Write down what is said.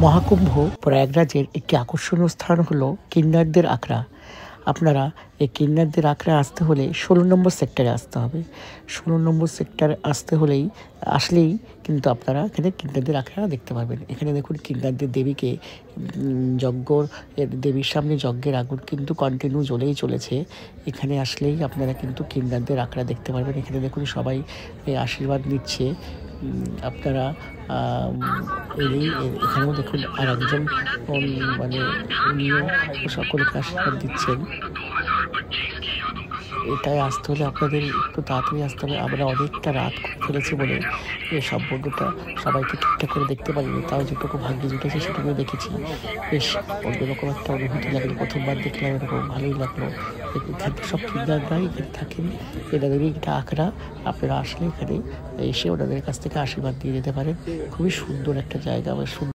মহাকুম্ভ প্রয়াগরাজের একটি আকর্ষণীয় স্থান হলো কিন্নারদের আখড়া। আপনারা এই কিন্নারদের আখড়ায় আসতে হলে ১৬ নম্বর সেক্টরে আসতে হবে। ১৬ নম্বর সেক্টরে আসলেই কিন্তু আপনারা এখানে কিন্নারদের আখড়া দেখতে পারবেন। এখানে দেখুন কিন্নারদের দেবীকে দেবীর সামনে যজ্ঞের আগুন কিন্তু কন্টিনিউ জ্বলেই চলেছে। এখানে আসলেই আপনারা কিন্তু কিন্নারদের আখড়া দেখতে পারবেন। এখানে দেখুন সবাই আশীর্বাদ নিচ্ছে। আপনারা এখানেও দেখুন আর একজন মানে উনিও সকলকে আশীর্বাদ দিচ্ছেন। এটাই আসতে হলে আপনাদের একটু তাড়াতাড়ি আসতে হবে। আমরা অনেকটা রাত করে ফেলেছি বলে এই সম্পর্কটা সবাইকে ঠিকঠাক করে দেখতে পারিনি, তাও যেটুকু ভাগ্যে জুটেছে সেটুকু দেখেছি। বেশ অন্যরকম একটা অনুভূতি লাগলো, প্রথমবার দেখলাম, এরকম ভালোই লাগলো। এখানে সব কিন্নাররাই এখানে থাকেন, এনাদেরই এটা আখড়া। আপনারা আসলে এখানে এসে ওনাদের কাছ থেকে আশীর্বাদ দিয়ে যেতে পারেন। খুবই সুন্দর একটা জায়গা।